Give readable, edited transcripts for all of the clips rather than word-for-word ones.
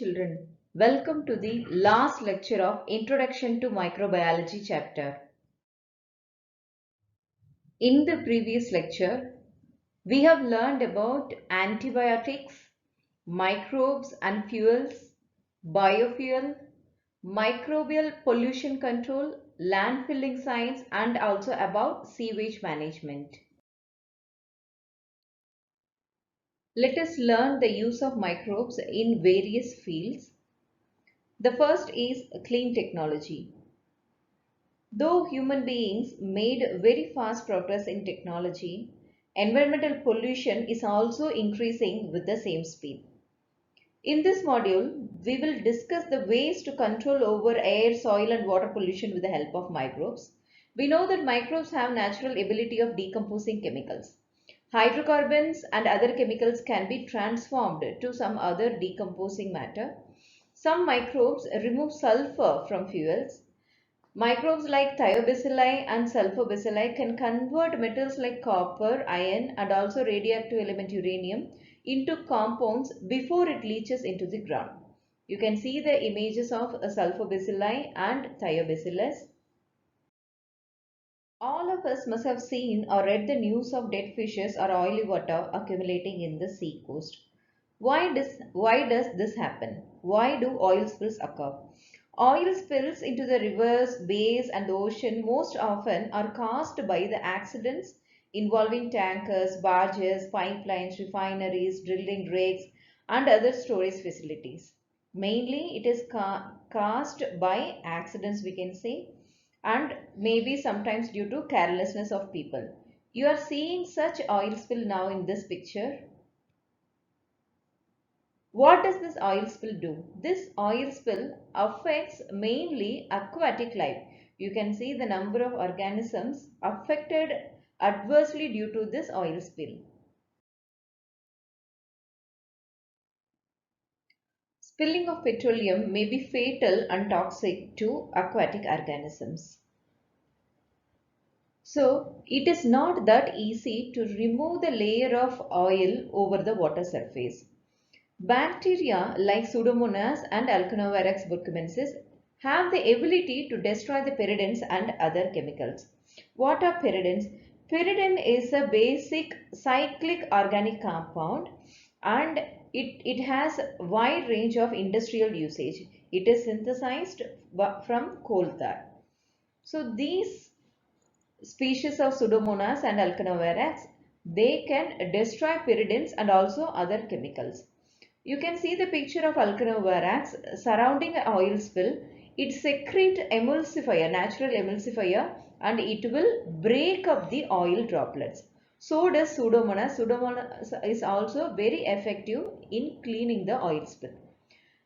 children, welcome to the last lecture of Introduction to Microbiology chapter. In the previous lecture, we have learned about antibiotics, microbes and fuels, biofuel, microbial pollution control, landfilling science, and also about sewage management. Let us learn the use of microbes in various fields. The first is clean technology. Though human beings made very fast progress in technology, environmental pollution is also increasing with the same speed. In this module, we will discuss the ways to control over air, soil and water pollution with the help of microbes. We know that microbes have natural ability of decomposing chemicals. Hydrocarbons and other chemicals can be transformed to some other decomposing matter. Some microbes remove sulfur from fuels. Microbes like thiobacilli and sulfobacilli can convert metals like copper, iron and also radioactive element uranium into compounds before it leaches into the ground. You can see the images of sulfobacilli and thiobacillus. All of us must have seen or read the news of dead fishes or oily water accumulating in the sea coast. Why does this happen? Why do oil spills occur? Oil spills into the rivers, bays and the ocean most often are caused by the accidents involving tankers, barges, pipelines, refineries, drilling rigs and other storage facilities. Mainly it is caused by accidents, we can say, and maybe sometimes due to carelessness of people. You are seeing such oil spill now in this picture. What does this oil spill do? This oil spill affects mainly aquatic life. You can see the number of organisms affected adversely due to this oil spill. Spilling of petroleum may be fatal and toxic to aquatic organisms. So, it is not that easy to remove the layer of oil over the water surface. Bacteria like Pseudomonas and Alkanovirax burkimensis have the ability to destroy the pyridines and other chemicals. What are pyridines? Pyridine is a basic cyclic organic compound and it has a wide range of industrial usage. It is synthesized from coal tar. So these species of Pseudomonas and Alkanovirax, they can destroy pyridines and also other chemicals. You can see the picture of Alkanovirax surrounding an oil spill. It secretes emulsifier, natural emulsifier, and it will break up the oil droplets. So does Pseudomonas. Pseudomonas is also very effective in cleaning the oil spill.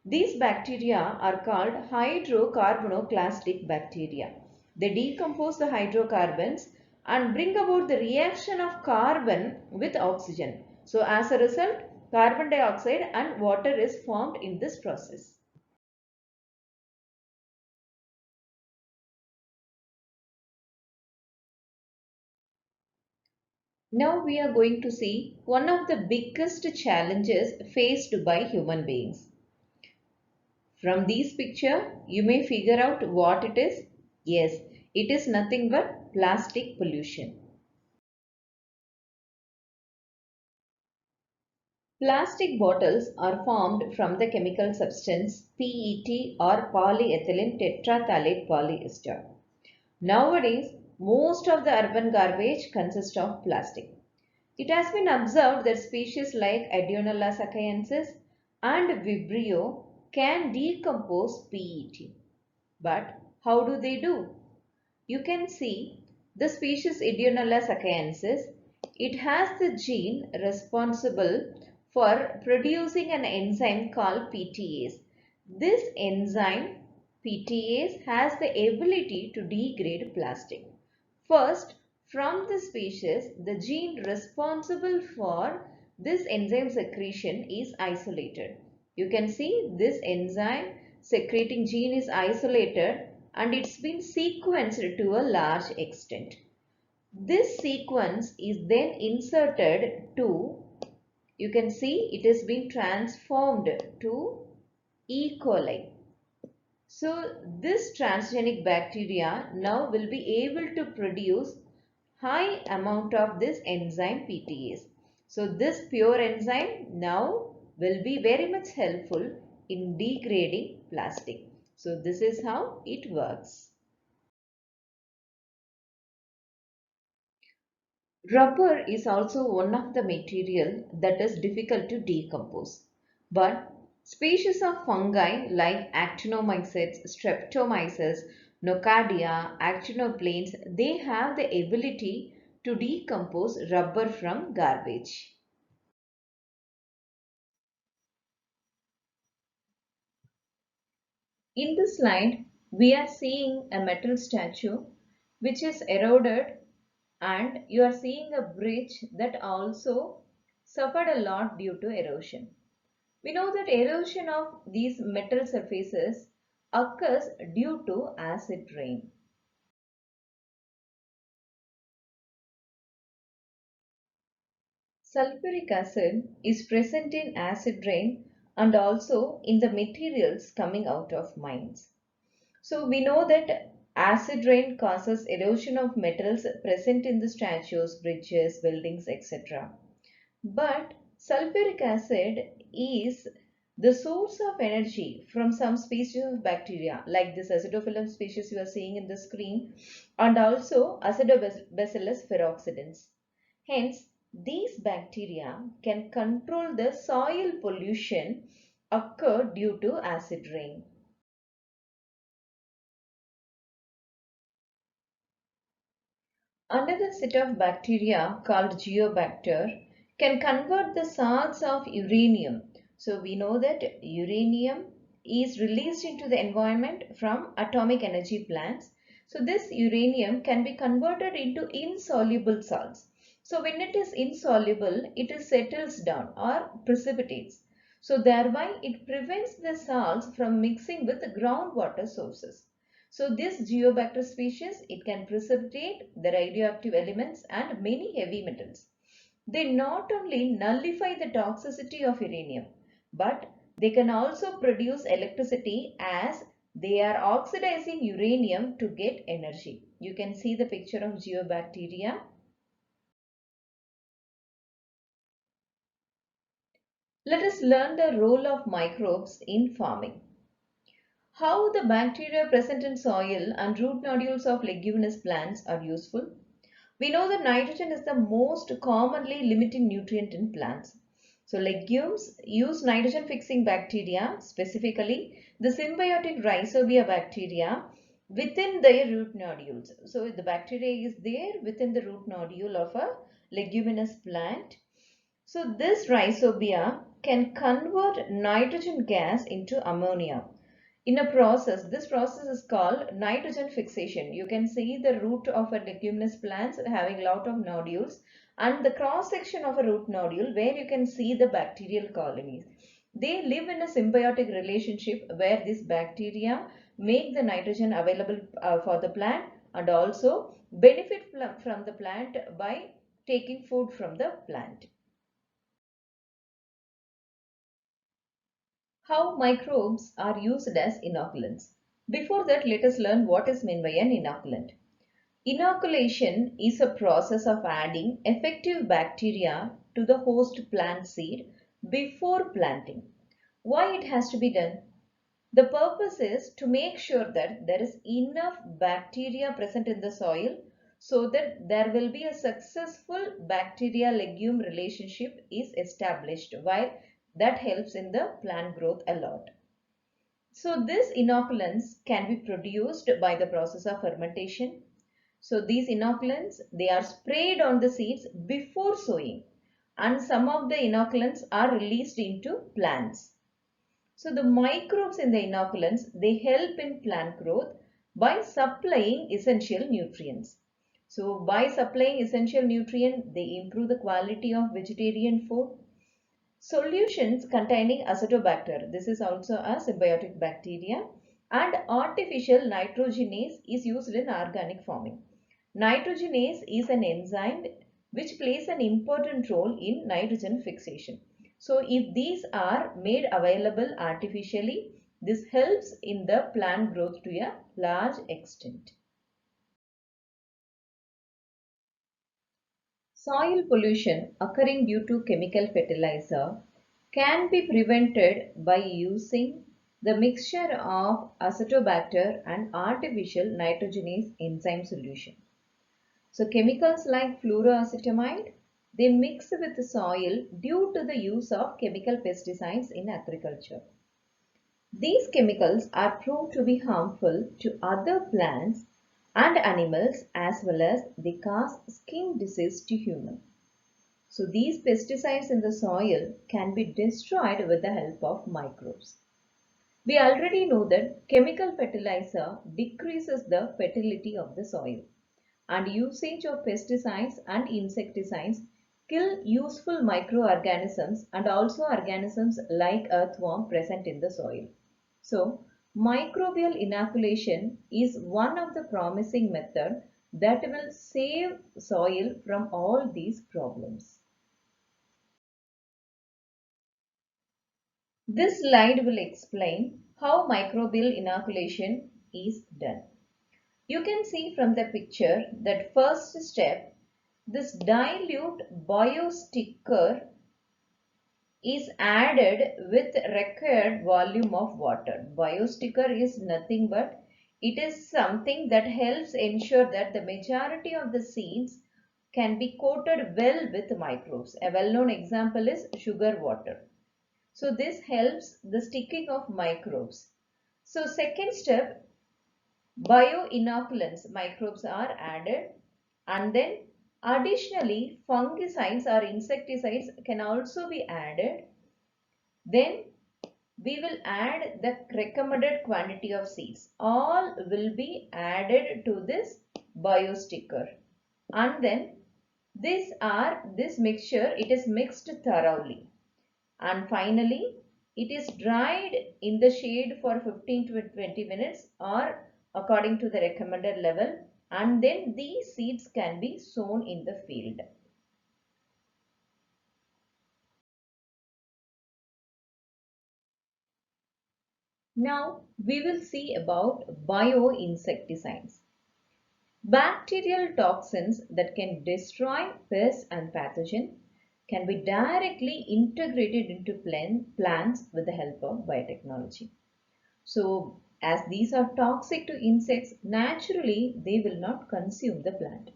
These bacteria are called hydrocarbonoclastic bacteria. They decompose the hydrocarbons and bring about the reaction of carbon with oxygen. So as a result, carbon dioxide and water is formed in this process. Now we are going to see one of the biggest challenges faced by human beings. From this picture, you may figure out what it is. Yes, it is nothing but plastic pollution. Plastic bottles are formed from the chemical substance PET or polyethylene tetraphthalate polyester. Nowadays, most of the urban garbage consists of plastic. It has been observed that species like Adionella sacchaensis and Vibrio can decompose PET. But how do they do? You can see the species Adionella sacchaensis. It has the gene responsible for producing an enzyme called PTase. This enzyme PTase has the ability to degrade plastic. First, from the species, the gene responsible for this enzyme secretion is isolated. You can see this enzyme secreting gene is isolated and it's been sequenced to a large extent. This sequence is then inserted to, you can see it has been transformed to E. coli. So this transgenic bacteria now will be able to produce high amount of this enzyme PTase. So this pure enzyme now will be very much helpful in degrading plastic. So this is how it works. Rubber is also one of the material that is difficult to decompose. But species of fungi like actinomycetes, streptomyces, nocardia, actinoplanes, they have the ability to decompose rubber from garbage. In this slide, we are seeing a metal statue which is eroded, and you are seeing a bridge that also suffered a lot due to erosion. We know that erosion of these metal surfaces occurs due to acid rain. Sulfuric acid is present in acid rain and also in the materials coming out of mines. So we know that acid rain causes erosion of metals present in the statues, bridges, buildings, etc. But sulfuric acid is the source of energy from some species of bacteria like this acidophilus species you are seeing in the screen, and also Acidobacillus ferroxidans. Hence, these bacteria can control the soil pollution occur due to acid rain. Another set of bacteria called geobacter can convert the salts of uranium. So we know that uranium is released into the environment from atomic energy plants. So this uranium can be converted into insoluble salts. So when it is insoluble, it settles down or precipitates. So thereby it prevents the salts from mixing with the groundwater sources. So this geobacter species, it can precipitate the radioactive elements and many heavy metals. They not only nullify the toxicity of uranium, but they can also produce electricity as they are oxidizing uranium to get energy. You can see the picture of geobacteria. Let us learn the role of microbes in farming. How the bacteria present in soil and root nodules of leguminous plants are useful. We know that nitrogen is the most commonly limiting nutrient in plants. So legumes use nitrogen fixing bacteria, specifically the symbiotic rhizobia bacteria within their root nodules. So the bacteria is there within the root nodule of a leguminous plant. So this rhizobia can convert nitrogen gas into ammonia. In a process, this process is called nitrogen fixation. You can see the root of a leguminous plant having a lot of nodules and the cross section of a root nodule where you can see the bacterial colonies. They live in a symbiotic relationship where these bacteria make the nitrogen available for the plant and also benefit from the plant by taking food from the plant. How microbes are used as inoculants. Before that, let us learn what is meant by an inoculant. Inoculation is a process of adding effective bacteria to the host plant seed before planting. Why it has to be done? The purpose is to make sure that there is enough bacteria present in the soil so that there will be a successful bacteria-legume relationship is established, while that helps in the plant growth a lot. So these inoculants can be produced by the process of fermentation. So these inoculants, they are sprayed on the seeds before sowing, and some of the inoculants are released into plants. So the microbes in the inoculants, they help in plant growth by supplying essential nutrients. So by supplying essential nutrients, they improve the quality of vegetarian food. Solutions containing acetobacter, this is also a symbiotic bacteria, and artificial nitrogenase is used in organic farming. Nitrogenase is an enzyme which plays an important role in nitrogen fixation. So if these are made available artificially, this helps in the plant growth to a large extent. Soil pollution occurring due to chemical fertilizer can be prevented by using the mixture of acetobacter and artificial nitrogenase enzyme solution. So chemicals like fluoroacetamide, they mix with the soil due to the use of chemical pesticides in agriculture. These chemicals are proved to be harmful to other plants and animals, as well as they cause skin disease to humans. So these pesticides in the soil can be destroyed with the help of microbes. We already know that chemical fertilizer decreases the fertility of the soil, and usage of pesticides and insecticides kill useful microorganisms and also organisms like earthworm present in the soil. So, microbial inoculation is one of the promising methods that will save soil from all these problems. This slide will explain how microbial inoculation is done. You can see from the picture that first step, this dilute biosticker is added with required volume of water. Biosticker is nothing but it is something that helps ensure that the majority of the seeds can be coated well with microbes. A well-known example is sugar water. So this helps the sticking of microbes. So second step, bioinoculants microbes are added, and then additionally fungicides or insecticides can also be added. Then we will add the recommended quantity of seeds. All will be added to this biosticker, and then this mixture, it is mixed thoroughly, and finally it is dried in the shade for 15 to 20 minutes or according to the recommended level, and then these seeds can be sown in the field. Now we will see about bioinsecticides. Bacterial toxins that can destroy pests and pathogens can be directly integrated into plants with the help of biotechnology. So, as these are toxic to insects, naturally they will not consume the plant.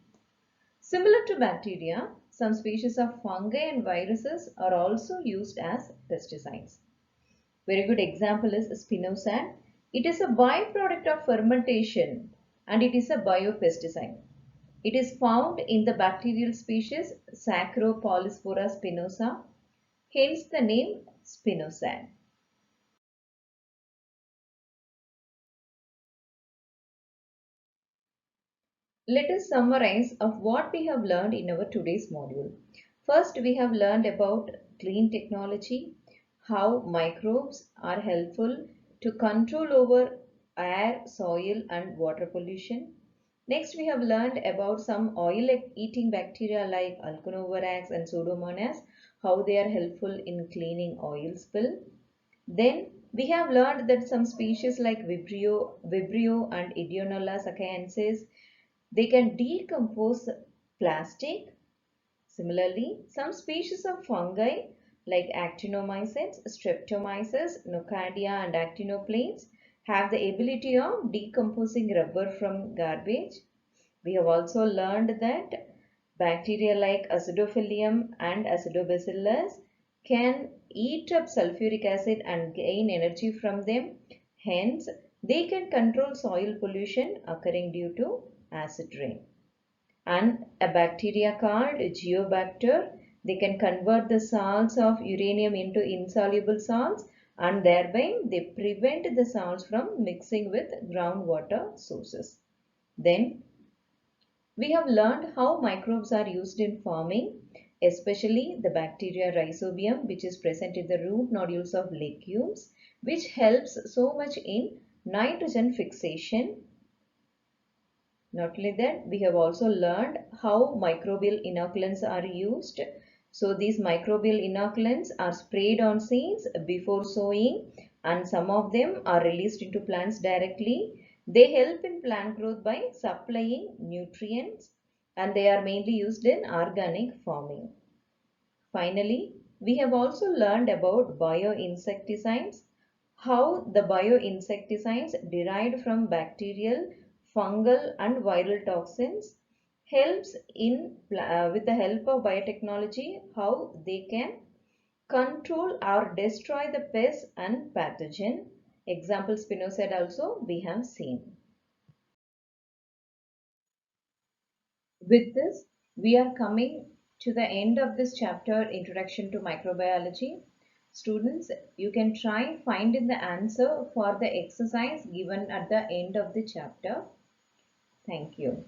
Similar to bacteria, some species of fungi and viruses are also used as pesticides. Very good example is spinosad. It is a byproduct of fermentation and it is a biopesticide. It is found in the bacterial species Saccharopolyspora spinosa, hence the name spinosad. Let us summarize of what we have learned in our today's module. First, we have learned about clean technology, how microbes are helpful to control over air, soil and water pollution. Next, we have learned about some oil-eating bacteria like Alcanovirax and Pseudomonas, how they are helpful in cleaning oil spill. Then we have learned that some species like Vibrio and Ideonella sacaensis, they can decompose plastic. Similarly, some species of fungi like actinomycetes, streptomyces, nocardia and actinoplanes have the ability of decomposing rubber from garbage. We have also learned that bacteria like Acidophilium and Acidobacillus can eat up sulfuric acid and gain energy from them. Hence, they can control soil pollution occurring due to acid rain. And a bacteria called Geobacter, they can convert the salts of uranium into insoluble salts, and thereby they prevent the salts from mixing with groundwater sources. Then we have learned how microbes are used in farming, especially the bacteria Rhizobium, which is present in the root nodules of legumes, which helps so much in nitrogen fixation. Not only that, we have also learned how microbial inoculants are used. So these microbial inoculants are sprayed on seeds before sowing, and some of them are released into plants directly. They help in plant growth by supplying nutrients, and they are mainly used in organic farming. Finally, we have also learned about bioinsecticides, how the bioinsecticides derived from bacterial, fungal and viral toxins helps in with the help of biotechnology how they can control or destroy the pest and pathogen. Example spinosad also we have seen. With this, we are coming to the end of this chapter, Introduction to Microbiology. Students, you can try finding the answer for the exercise given at the end of the chapter. Thank you.